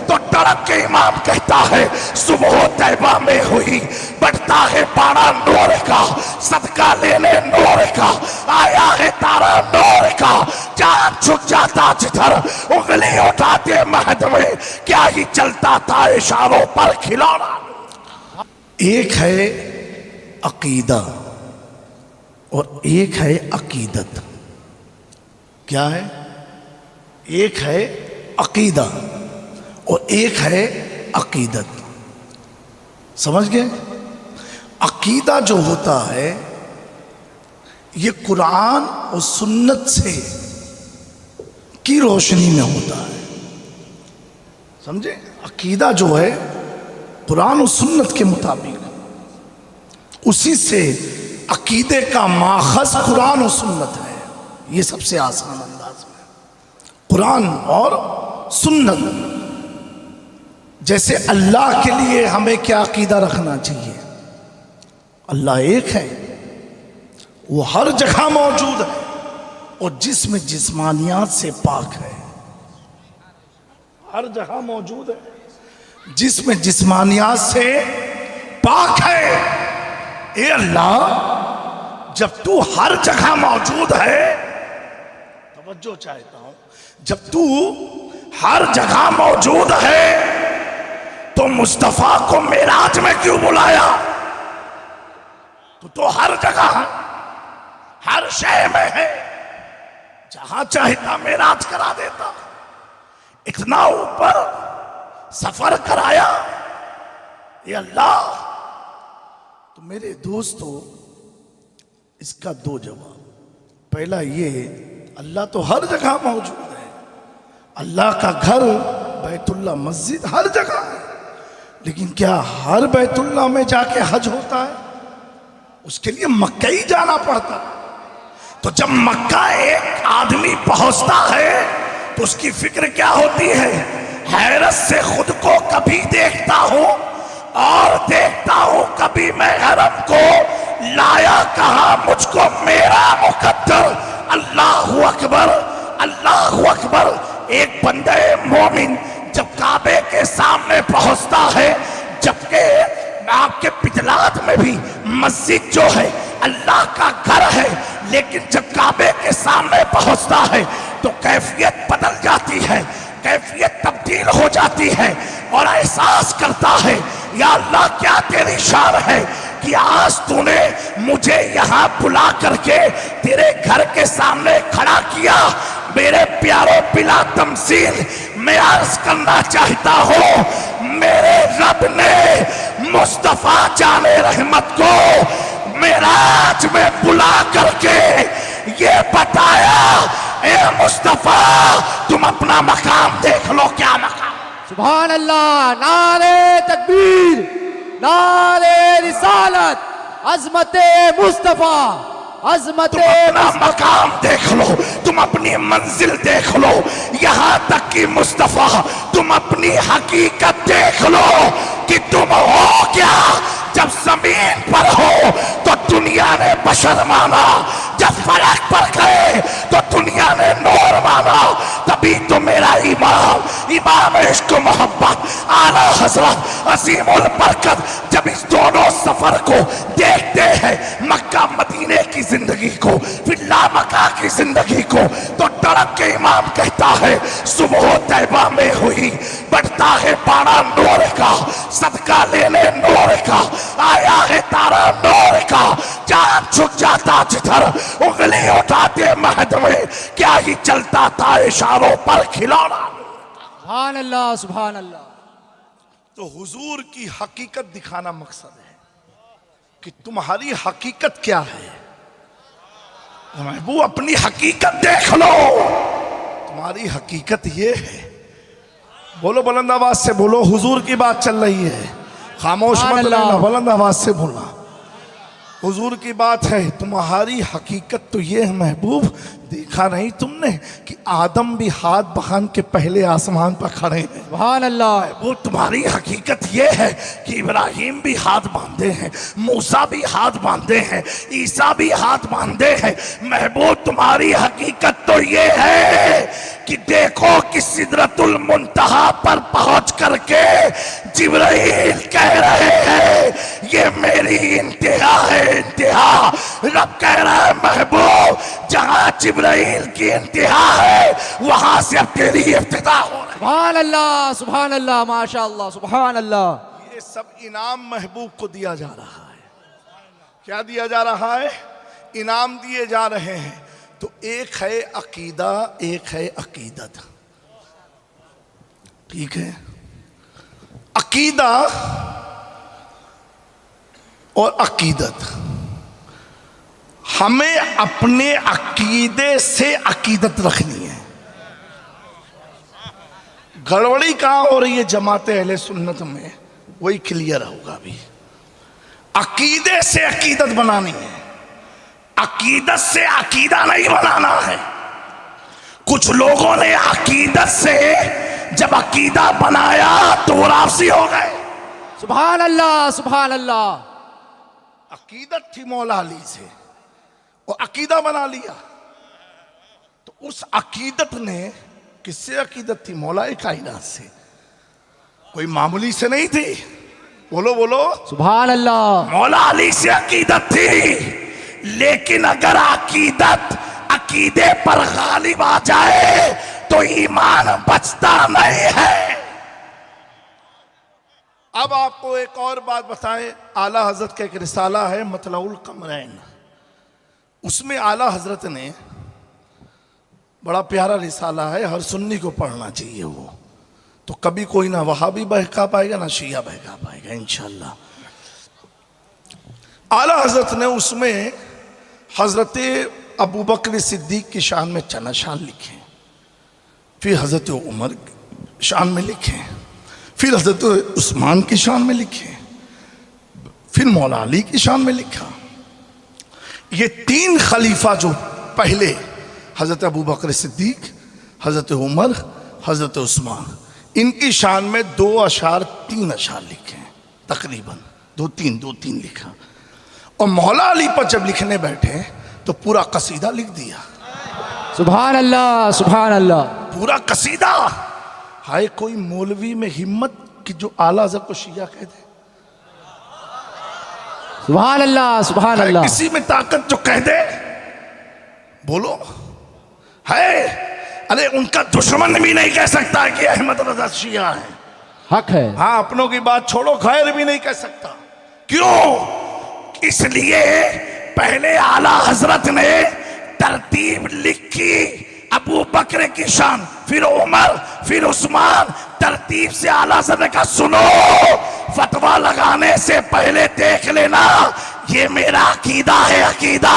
तो तड़प के इमाम कहता है सुबह तैबा में हुई, बढ़ता है पारा नूर का, सदका लेने नूर का, आया है तारा नूर का, चांद छुप जाता जिधर उंगली उठाते महद में, क्या ही चलता था इशारों पर खिलौना। एक है अकीदा और एक है अकीदत। क्या है? एक है अकीदा और एक है अकीदत। समझ गए? अकीदा जो होता है ये कुरान और सुन्नत से की रोशनी में होता है। समझे? अकीदा जो है कुरान और सुन्नत के मुताबिक, उसी से अकीदे का माखज कुरान और सुन्नत है। ये सबसे आसान अंदाज में कुरान और सुन्नत। जैसे अल्लाह के लिए हमें क्या अकीदा रखना चाहिए? अल्लाह एक है, वो हर जगह मौजूद है और जिसमें जिस्मानियात से पाक है। हर जगह मौजूद है, जिसमें जिस्मानियात से पाक है। ए अल्लाह, जब तू हर जगह मौजूद है, तवज्जो चाहता हूं, जब तू हर जगह मौजूद है तो मुस्तफा को मेराज में क्यों बुलाया? तो हर जगह हर शय में है, जहां चाहता मेराज करा देता। इतना ऊपर सफर कराया। ये अल्लाह, तो मेरे दोस्तों इसका दो जवाब। पहला ये, अल्लाह तो हर जगह मौजूद है, अल्लाह का घर बैतुल्लाह मस्जिद हर जगह है, लेकिन क्या हर बैतुल्लाह में जाके हज होता है? उसके लिए मक्का ही जाना पड़ता है। तो जब मक्का एक आदमी पहुंचता है तो उसकी फिक्र क्या होती है? हैरत से खुद को कभी देखता हूं और देखता हूं कभी मैं हरम को, लाया कहा मुझको मेरा मुकद्दर। अल्लाहु अकबर, अल्लाहु अकबर। एक बंदे मोमिन जब काबे के सामने पहुंचता है, जबकि आपके पितलात में भी मस्जिद जो है अल्लाह का घर है, लेकिन जब काबे के सामने पहुंचता है तो कैफियत बदल जाती है, कैफियत तब्दील हो जाती है और एहसास करता है या अल्लाह क्या तेरी शान है कि आज तूने मुझे यहाँ बुला करके तेरे घर के सामने खड़ा किया। मेरे प्यारों बिला तमसील मैं अर्ज करना चाहता हूँ, मेरे रब ने मुस्तफा जाने रहमत को मेराज में बुला करके ये बताया, ए मुस्तफा तुम अपना मकाम देख लो। क्या मकाम? सुभान अल्लाह, नारे तकबीर, नारे रिसालत, अज़मते मुस्तफा, अज़मते अपना मकाम देख लो, तुम अपनी मंजिल देख लो, यहां तक कि मुस्तफा तुम अपनी हकीकत देख लो कि तुम हो क्या। जब जमीन पर हो तो दुनिया ने बशर माना, जब फलक पर गए तो दुनिया ने नूर माना। तभी तो मेरा इमाम, इमाम इश्क मोहब्बत आला हजरत अजीमुल बरकत, जब इस दोनों सफर को देखते हैं, मक्का मदीने की जिंदगी को, फिर लामका की जिंदगी को, तो तड़प के इमाम कहता है सुबह तैबा में हुई, बढ़ता है पारा नूर का, सदका लेने नूर का, आया है तारा नूर का, चांद छुप जाता जिधर उंगली उठाते महद में, क्या ही चलता था इशारों पर खिलौना। सुभान अल्लाह, सुभान अल्लाह। तो हुजूर की हकीकत दिखाना मकसद है कि तुम्हारी हकीकत क्या है। महबूब अपनी हकीकत देख लो, तुम्हारी हकीकत ये है। बोलो बुलंद आवाज से बोलो, हुजूर की बात चल रही है, खामोश मत रहना, बुलंद आवाज से बोलना। हुजूर की बात है, तुम्हारी हकीकत तो ये है महबूब, देखा नहीं तुमने कि आदम भी हाथ बांध के पहले आसमान पर खड़े हैं। सुभान अल्लाह। वो तुम्हारी हकीकत ये है कि इब्राहिम भी हाथ बांधे हैं, मूसा भी हाथ बांधे हैं, ईसा भी हाथ बांधे हैं। महबूब तुम्हारी हकीकत तो ये है कि देखो कि सिदरतुल मुंतहा पर पहुंच करके जिब्राइल कह रहे हैं ये मेरी इंतहा है, इंतहा। रब कह रहा है महबूब जहां जिब्राइल की इंतहा है वहां से अब तेरी इब्तिदा हो रही है। सुभान अल्लाह, सुभान अल्लाह, माशाअल्लाह, सुभान अल्लाह। ये सब इनाम महबूब को दिया जा रहा है। क्या दिया जा रहा है? इनाम दिए जा रहे हैं। तो एक है अकीदा, एक है अकीदत। ठीक है, अकीदा और अकीदत। हमें अपने अकीदे से अकीदत रखनी है। गड़बड़ी कहां हो रही है जमात अहले सुन्नत में, वही क्लियर होगा अभी। अकीदे से अकीदत बनानी है, अकीदत से अकीदा नहीं बनाना है। कुछ लोगों ने अकीदत से जब अकीदा बनाया तो वो राफसी हो गए। सुभान अल्लाह, सुभान अल्लाह। अकीदत थी मौला अली से और अकीदा बना लिया। तो उस अकीदत ने, किससे अकीदत थी? मौला कायनात से, कोई मामूली से नहीं थी। बोलो बोलो सुभान अल्लाह। मौला अली से अकीदत थी। लेकिन अगर अकीदत अकीदे पर गालिब आ जाए तो ईमान बचता नहीं है। अब आपको एक और बात बताएं, आला हजरत का एक रिसाला है मतलउल कमरैन, उसमें आला हजरत ने, बड़ा प्यारा रिसाला है, हर सुन्नी को पढ़ना चाहिए वो। तो कभी कोई ना वहाबी बहका पाएगा ना शिया बहका पाएगा इंशाअल्लाह। आला हजरत ने उसमें हजरत अबू बकर सिद्दीक की शान में चना शान लिखे, फिर हजरत उमर की शान में लिखे, फिर हजरत उस्मान की शान में लिखे, फिर मौला अली की शान में लिखा। ये तीन खलीफा जो पहले, हजरत अबू बकर सिद्दीक, हजरत उमर, हजरत उस्मान, इनकी शान में 2 अशार 3 अशार लिखे, तकरीबन 2-3 लिखा। और मौला अली पर जब लिखने बैठे तो पूरा कसीदा लिख दिया। सुभान अल्लाह, सुभान अल्लाह। पूरा कसीदा। हाय कोई मौलवी में हिम्मत कि जो आला हज़रत को शिया कह दे। सुभान अल्लाह, सुभान अल्लाह। किसी में ताकत जो कह दे, बोलो है। अरे उनका दुश्मन भी नहीं कह सकता कि अहमद रजा शिया है। हक है। हाँ, अपनों की बात छोड़ो, खैर भी नहीं कह सकता। क्यों? इसलिए पहले आला हजरत ने तरतीब लिखी, अबू बकर की शान, फिर उमर, फिर उस्मान, तरतीब से आला हजरत ने कहा सुनो, फतवा लगाने से पहले देख लेना ये मेरा अकीदा है, अकीदा।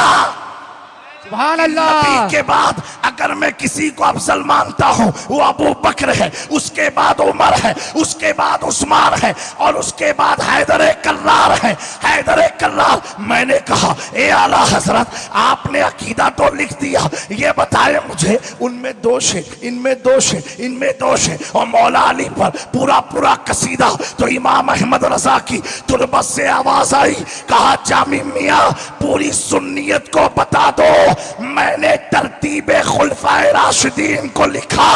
सुभान अल्लाह। के बाद अगर मैं किसी को अफजल मानता हूं वो अबू बकर है, उसके बाद उमर है, उसके बाद उस्मान है, और उसके बाद हैदर कर्रार है। हैदर कर्रार, मैंने कहा ए आला हजरत आपने अकीदा तो लिख दिया, ये बताए मुझे उनमें दोष है, इनमें दोष है, इनमें दोष है। और मौला अली पर पूरा कसीदा। तो इमाम अहमद रजा की तुरबत से आवाज आई, कहा जामिम मियां पूरी सुन्नियत को बता दो, मैंने तरतीब खुलफाए राशिदीन को लिखा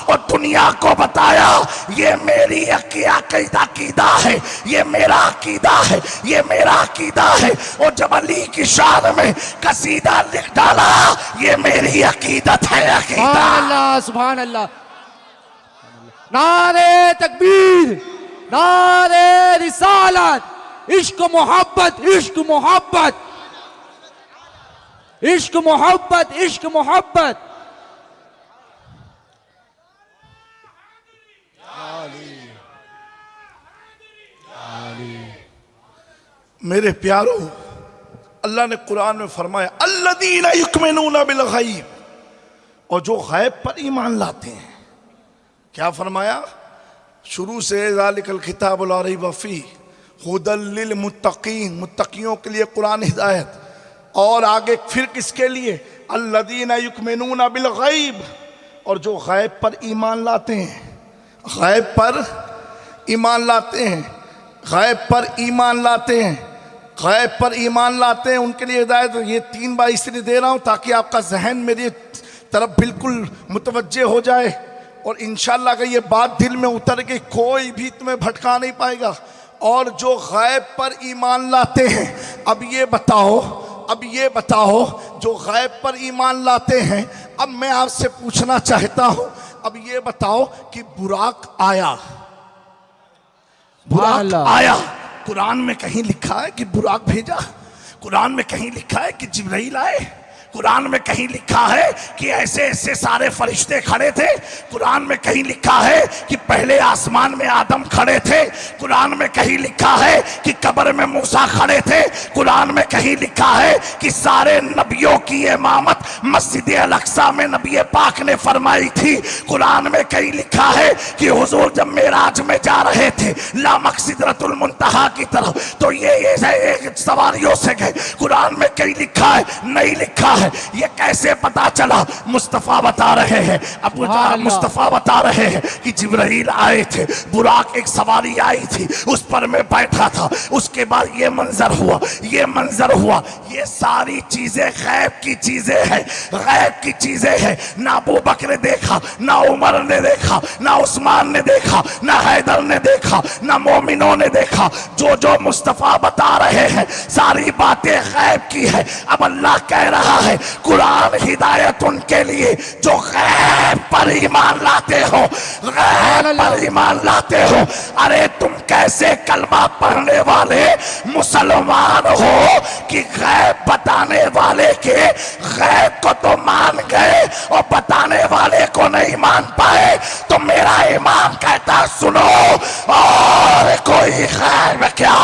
और दुनिया को बताया ये मेरी अकीदा है, ये मेरा अकीदा है, ये मेरा अकीदा है। और जब अली की शान में कसीदा लिख डाला, ये मेरी अकीदत है, अकीदा। सुभान अल्लाह, सुभान अल्लाह। नारे तकबीर, नारे रिसालत, इश्क मोहब्बत, इश्क मोहब्बत, इश्क मोहब्बत, इश्क मोहब्बत। मेरे प्यारों, अल्लाह ने कुरान में फरमाया अल्लदीना युमिनूना बिल गैब, और जो गैब पर ईमान लाते हैं। क्या फरमाया? शुरू से ज़ालिकल किताबु ला रैब फीह हुदल लिल मुत्तकीन, मुत्तकियों के लिए कुरान हिदायत। और आगे फिर किसके लिए? अल्लदीना युकमिनूना बिल गैब, और जो गैब पर ईमान लाते हैं, गैब पर ईमान लाते हैं, गैब पर ईमान लाते हैं, गैब पर ईमान लाते हैं, उनके लिए हिदायत। ये 3 बार इसलिए दे रहा हूँ ताकि आपका जहन मेरी तरफ बिल्कुल मुतवज्जे हो जाए, और इंशाअल्लाह अगर ये बात दिल में उतर गई कोई भी तुम्हें भटका नहीं पाएगा। और जो गैब पर ईमान लाते हैं, अब ये बताओ जो गैब पर ईमान लाते हैं, अब मैं आपसे पूछना चाहता हूं, अब ये बताओ कि बुराक आया, बुराक आया, कुरान में कहीं लिखा है कि बुराक भेजा? कुरान में कहीं लिखा है कि जिब्राइल आए? कुरान में कहीं लिखा है कि ऐसे ऐसे सारे फरिश्ते खड़े थे? कुरान में कहीं लिखा है कि पहले आसमान में आदम खड़े थे? कुरान में कहीं लिखा है कि कब्र में मूसा खड़े थे? कुरान में कहीं लिखा है कि सारे नबियों की इमामत मस्जिद अल-अक्सा में नबी पाक ने फरमाई थी? कुरान में कहीं लिखा है कि हुजूर जब मेराज में जा रहे थे लामक सिदरतुल मुंतहा की तरफ तो ये सवारियों से गए? कुरान में कहीं लिखा है? नहीं लिखा है। ये कैसे पता चला? मुस्तफा बता रहे हैं, अबू मुस्तफा बता रहे हैं कि जिब्राइल आए थे, बुराक एक सवारी आई थी, उस पर मैं बैठा था, उसके बाद ये मंजर हुआ, ये मंजर हुआ। ये सारी चीजें गैब की चीजें हैं, गैब की चीजें हैं। ना अबू बकर ने देखा, ना उमर ने देखा, ना उस्मान ने देखा, ना हैदर ने देखा, ना मोमिनों ने देखा। जो जो मुस्तफा बता रहे हैं सारी बातें गैब की है। अब अल्लाह कह रहा है कुरान हिदायत उनके लिए जो गैब पर ईमान लाते हो, गैब पर ईमान लाते हो। अरे तुम कैसे कलमा पढ़ने वाले मुसलमान हो कि गैब बताने वाले के गैब को तो मान गए और बताने वाले को नहीं मान पाए? तो मेरा इमाम कहता सुनो, और कोई गैब क्या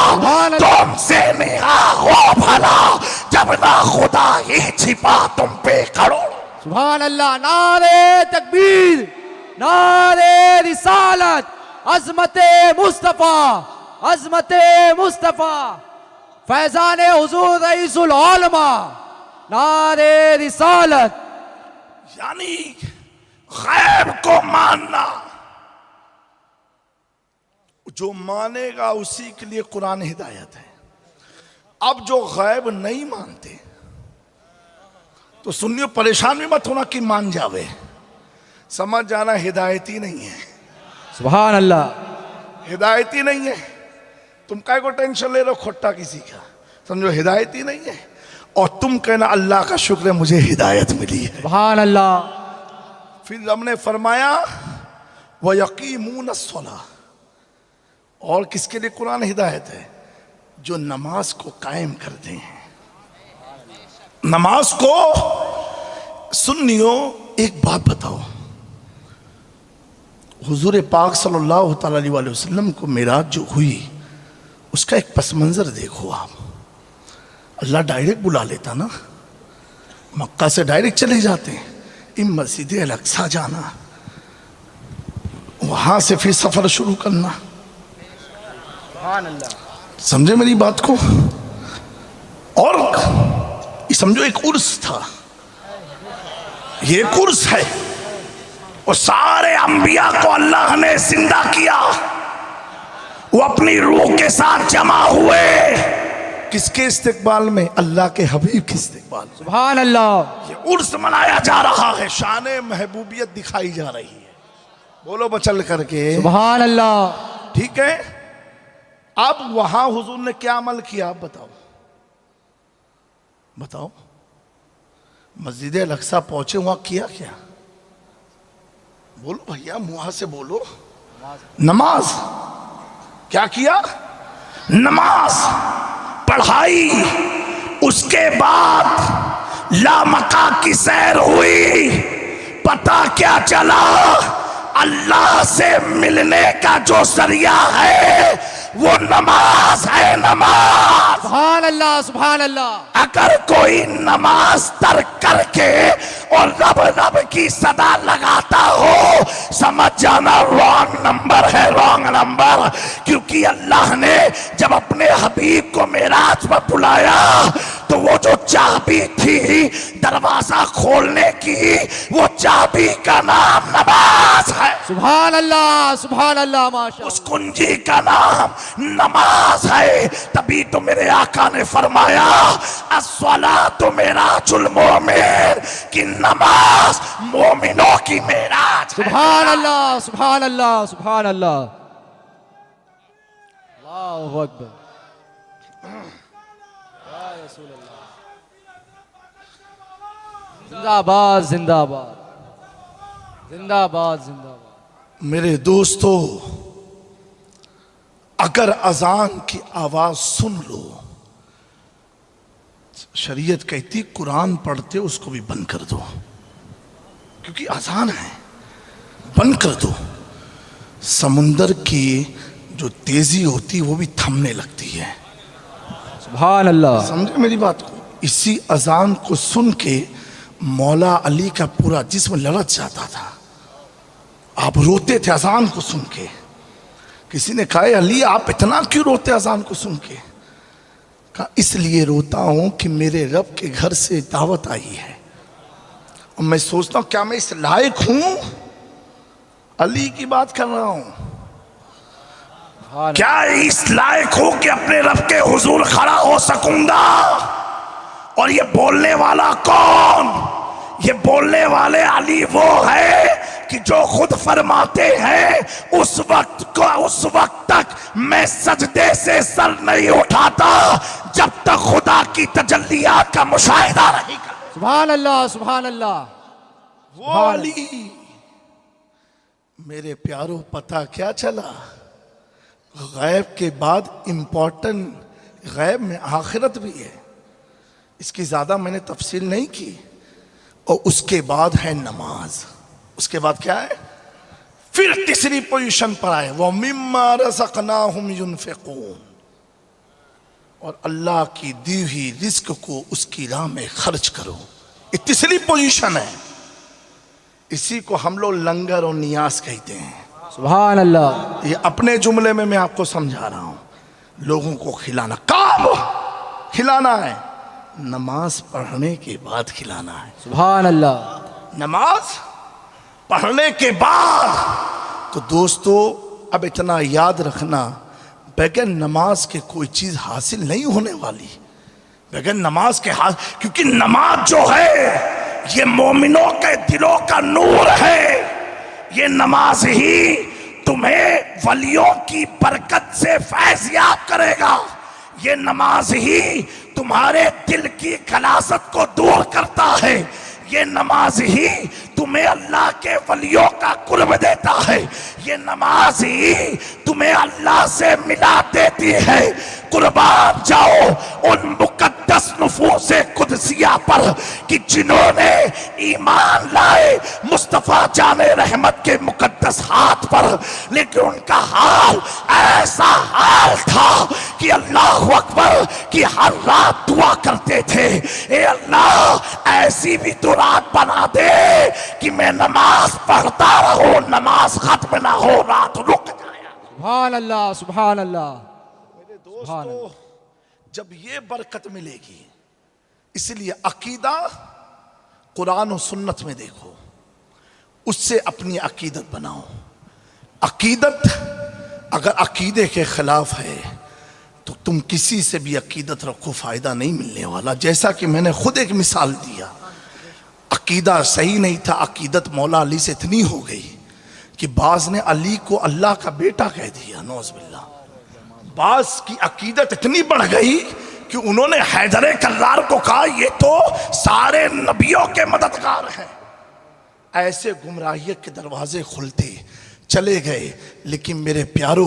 तुमसे निहा हो भला जब ना खुदा ही छिपा तुम पे खड़ो। सुभान अल्लाह। नारे तकबीर, नारे रिसालत, अज़मते मुस्तफ़ा, अज़मते मुस्तफ़ा, फैज़ान हुज़ूर रईसुल उलमा, नारे रिसालत। यानी गैब को मानना, जो मानेगा उसी के लिए कुरान हिदायत है। अब जो गैब नहीं मानते तो सुनियो, परेशान भी मत होना कि मान जावे, समझ जाना हिदायत ही नहीं है। सुभान अल्लाह, हिदायत ही नहीं है। तुम काय को टेंशन ले रहे हो खोटा किसी का? समझो हिदायत ही नहीं है, और तुम कहना अल्लाह का शुक्र है मुझे हिदायत मिली है। सुभान अल्लाह। फिर हमने फरमाया व यकीमून अस्सलाह, और किसके लिए कुरान हिदायत है? जो नमाज को कायम कर दें। नमाज को सुनियो, एक बात बताओ, हुजूर पाक सल्लल्लाहु अलैहि वसल्लम को मेराज जो हुई उसका एक पस मंजर देखो आप। अल्लाह डायरेक्ट बुला लेता ना, मक्का से डायरेक्ट चले जाते, इन मस्जिद अल-अक्सा जाना, वहां से फिर सफर शुरू करना। समझे मेरी बात को? और समझो एक उर्स था, ये एक उर्स है, और सारे अंबिया को अल्लाह ने जिंदा किया, वो अपनी रूह के साथ जमा हुए। किसके इस्तिकबाल में? अल्लाह के हबीब के इस्तिकबाल। सुभान अल्लाह। ये उर्स मनाया जा रहा है, शान महबूबियत दिखाई जा रही है। बोलो बचल करके सुभान अल्लाह। ठीक है। अब वहां हुजूर ने क्या अमल किया आप बताओ, बताओ। मस्जिद अल-अक्सा पहुंचे, वहां किया क्या? बोलो भैया, मुंह से बोलो। नमाज। क्या किया? नमाज पढ़ाई। उसके बाद लामका की सैर हुई। पता क्या चला? अल्लाह से मिलने का जो जरिया है वो नमाज है, नमाज। सुभान अल्लाह, सुभान अल्लाह। अगर कोई नमाज तर्क करके और रब रब की सदा लगाता हो, समझ जाना रॉन्ग नंबर है, रॉन्ग नंबर। क्योंकि अल्लाह ने जब अपने हबीब को मेराज पर बुलाया तो वो जो चाबी थी दरवाजा खोलने की, वो चाबी का नाम नमाज है। सुभान अल्लाह, सुभान अल्लाह, माशा। उस कुंजी का नाम नमाज है। तभी तो मेरे आका ने फरमाया अस्सलातु मेराजुल मोमिन, कि नमाज मोमिनों की मेराज है। सुभान अल्लाह, सुभान अल्लाह, सुभान अल्लाह। अल्लाहु अकबर। जिंदाबाद, जिंदाबाद, जिंदाबाद, जिंदाबाद। मेरे दोस्तों, अगर अजान की आवाज सुन लो, शरीयत कहती कुरान पढ़ते उसको भी बंद कर दो, क्योंकि अजान है, बंद कर दो। समुंदर की जो तेजी होती वो भी थमने लगती है। सुभान अल्लाह। समझे मेरी बात को? इसी अजान को सुन के मौला अली का पूरा जिस्म ललच जाता था। आप रोते थे अजान को सुन के। किसी ने कहा अली आप इतना क्यों रोते अजान को सुन के? कहा इसलिए रोता हूं कि मेरे रब के घर से दावत आई है और मैं सोचता हूं क्या मैं इस लायक हूं? अली की बात कर रहा हूं। क्या इस लायक हूं कि अपने रब के हुजूर खड़ा हो सकूंगा? और ये बोलने वाला कौन? ये बोलने वाले अली वो है कि जो खुद फरमाते हैं उस वक्त तक मैं सजदे से सर नहीं उठाता जब तक खुदा की तजल्लियात का मुशाहिदा नहीं करता। सुभान अल्लाह, सुभान अल्लाह। वो अली। मेरे प्यारो पता क्या चला? गैब के बाद इंपॉर्टेंट गैब में आखिरत भी है। इसकी ज्यादा मैंने तफसील नहीं की। और उसके बाद है नमाज। उसके बाद क्या है? फिर तीसरी पोजीशन पर आए वो मिम्मा रज़क़नाहुम युनफ़िक़ून, और अल्लाह की दी हुई रिस्क को उसकी राह में खर्च करो। ये तीसरी पोजीशन है। इसी को हम लोग लंगर और नियाज कहते हैं। सुभान अल्लाह। ये अपने जुमले में मैं आपको समझा रहा हूं। लोगों को खिलाना, कब खिलाना है? नमाज पढ़ने के बाद खिलाना है। सुभान अल्लाह। नमाज पढ़ने के बाद। तो दोस्तों अब इतना याद रखना, बगैर नमाज के कोई चीज हासिल नहीं होने वाली। बगैर नमाज के क्योंकि नमाज जो है ये मोमिनों के दिलों का नूर है। ये नमाज ही तुम्हें वलियों की बरकत से फैज़ याब करेगा। ये नमाज ही तुम्हारे दिल की खलासत को दूर करता है। ये नमाज ही तुम्हें अल्लाह के वलियों का कुर्ब देता है। ये नमाज ही तुम्हें अल्लाह से मिला देती है। कुर्बान जाओ उन मुकद्दस नुफूसे कुदसिया पर कि जिन्होंने ईमान लाए मुस्तफा जाने रहमत के मुकद्दस हाथ पर, लेकिन उनका हाल ऐसा हाल था कि अल्लाह अकबर कि हर रात दुआ करते थे, ए अल्लाह ऐसी भी तो रात बना दे कि मैं नमाज पढ़ता रहूं, नमाज खत्म ना हो, रात रुक जाए। सुभान अल्लाह, सुभान अल्लाह। मेरे दोस्तों जब ये बरकत मिलेगी, इसलिए अकीदा कुरान और सुन्नत में देखो, उससे अपनी अकीदत बनाओ। अकीदत अगर अकीदे के खिलाफ है तो तुम किसी से भी अकीदत रखो, फायदा नहीं मिलने वाला। जैसा कि मैंने खुद एक मिसाल दिया, अकीदा सही नहीं था, अकीदत मौला अली से इतनी हो गई कि बाज ने अली को अल्लाह का बेटा कह दिया, नौज़ बिल्लाह। बाज की अकीदत इतनी बढ़ गई कि उन्होंने हैदर कर्रार को कहा ये तो सारे नबियों के मददगार हैं। ऐसे गुमराहियत के दरवाजे खुलते चले गए। लेकिन मेरे प्यारो,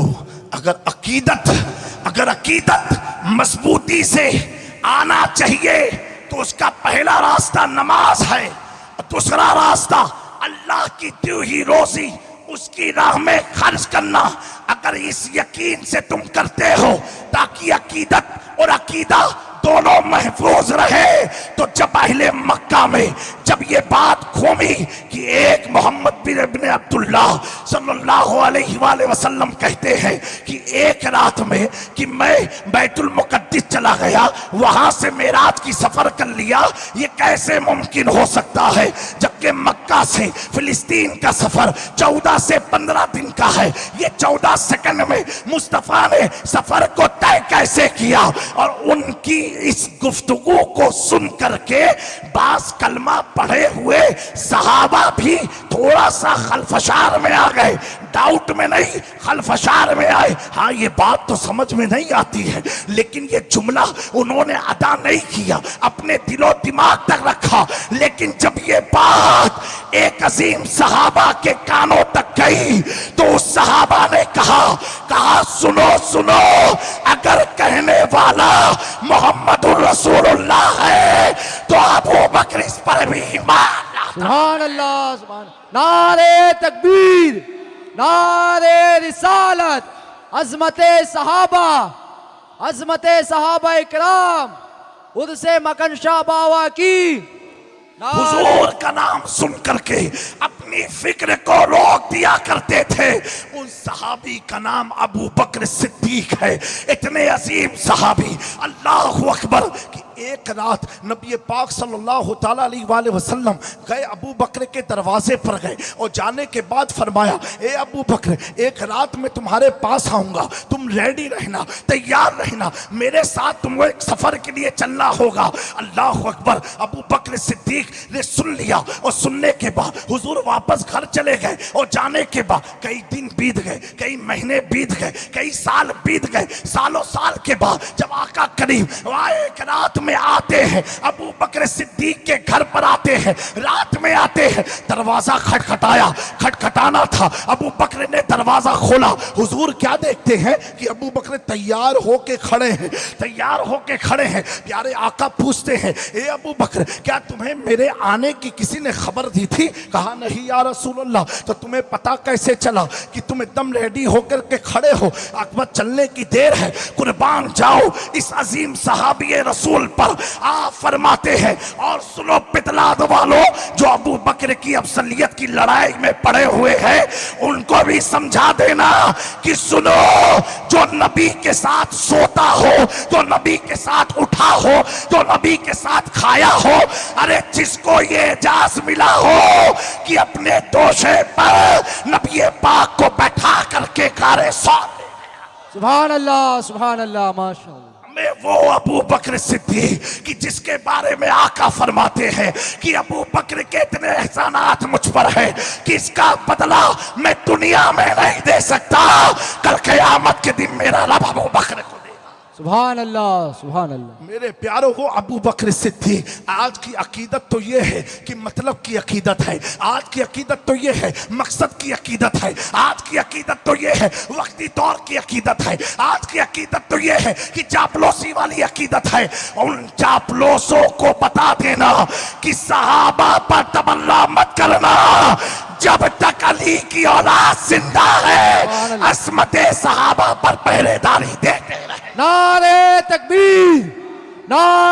अगर अकीदत मजबूती से आना चाहिए तो उसका पहला रास्ता नमाज है, और दूसरा रास्ता अल्लाह की दी हुई रोजी उसकी राह में खर्च करना। अगर इस यकीन से तुम करते हो ताकि अकीदत और अकीदा दोनों महफूज रहे, तो जब अहले मक्का में जब ये बात घूमी कि एक मोहम्मद बिन इब्न अब्दुल्ला सल्लल्लाहु अलैहि वसल्लम कहते हैं कि एक रात में कि मैं बैतुल मुकद्दिस चला गया, वहां से मेराज की सफर कर लिया, ये कैसे मुमकिन हो सकता है जबकि मक्का से फिलिस्तीन का सफर 14 से 15 दिन का है। ये 14 सेकंड में मुस्तफा ने सफर को तय कैसे किया? और उनकी इस गुफ्तगू को सुन करके बास कलमा पढ़े हुए सहाबा भी थोड़ा सा खलफशार में आ गए, डाउट में नहीं खलफशार में आए। हाँ, ये बात तो समझ में नहीं आती है, लेकिन ये जुमला उन्होंने अदा नहीं किया, अपने दिलो दिमाग तक रखा। लेकिन जब ये बात एक अजीम सहाबा के कानों तक गई तो उस सहाबा ने कहा सुनो सुनो, अगर कहने वाला मोहम्मदुर रसूलुल्लाह है तो अबू बकर इस पर भी ईमान लाता। सुभान अल्लाह, सुभान। नारे तकबीर, नारे रिसालत, अजमते सहाबा इकराम, उनसे मकनशा बावा की हुजूर का नाम सुन करके अपनी फिक्र को रोक दिया करते थे। उन सहाबी का नाम अबू बकर सिद्दीक है। इतने अजीम सहाबी, अल्लाहु अकबर, कि एक रात नबी पाक सल्लल्लाहु ताला अलैहि वसल्लम गए, अबू बकर के दरवाजे पर गए और जाने के बाद फरमाया, ए अबू बकर, एक रात में तुम्हारे पास आऊंगा, तुम रेडी रहना, तैयार रहना, मेरे साथ तुमको एक सफर के लिए चलना होगा। अल्लाहु अकबर। अबू बकर सिद्दीक ने सुन लिया और सुनने के बाद हुजूर वापस घर चले गए और जाने के बाद कई दिन बीत गए, कई महीने बीत गए, कई साल बीत गए। सालों साल के बाद जब आका करीम एक रात में आते हैं, अबू बकर सिद्दीक के घर पर आते हैं, रात में आते हैं, दरवाजा खटखटाना था, अबू बकर ने दरवाजा खोला। हुजूर क्या देखते हैं कि अबू बकर तैयार होके खड़े हैं। प्यारे आका पूछते हैं, ए अबू बकर, क्या तुम्हें मेरे आने की किसी ने खबर दी थी? कहा, नहीं या रसूलल्लाह। तो तुम्हें पता कैसे चला कि तुम एकदम रेडी होकर के खड़े हो? अकबर, चलने की देर है, कुर्बान जाओ इस अजीम सहाबी रसूल पर। आप फरमाते हैं, और सुनो पितलाद वालों, जो अबू बकर की अफसलियत की लड़ाई में पड़े हुए हैं, उनको भी समझा देना कि सुनो, जो नबी के साथ सोता हो, जो नबी के साथ उठा हो, जो नबी के साथ खाया हो, अरे जिसको ये एजाज मिला हो कि अपने दोषे पर नबी पाक को बैठा करके कारे सौंप, सुभान अल्लाह, माशाअल्लाह। मैं वो अबू बकर सिद्दीक कि जिसके बारे में आका फरमाते हैं कि अबू बकर के इतने एहसानात मुझ पर है कि इसका बदला मैं दुनिया में नहीं दे सकता, कल क़यामत के दिन मेरा रब अबू बकर को देगा। सुभान अल्लाह, सुभान अल्लाह। मेरे प्यारों को, अबू बकर सिद्दीक, आज की अकीदत तो ये है कि मतलब की अकीदत है, आज की अकीदत तो ये है, मकसद की अकीदत है, आज की अकीदत तो ये है, वक्ती तौर की अकीदत है, आज की अकीदत तो ये है कि चापलूसी वाली अकीदत है। उन चापलूसों को बता देना कि सहाबा पर तमन्ना मत करना, जब तक अली की औलाद जिंदा है असमते सहाबा पर पहरेदारी देते रहे। नारे तकबीर, नारे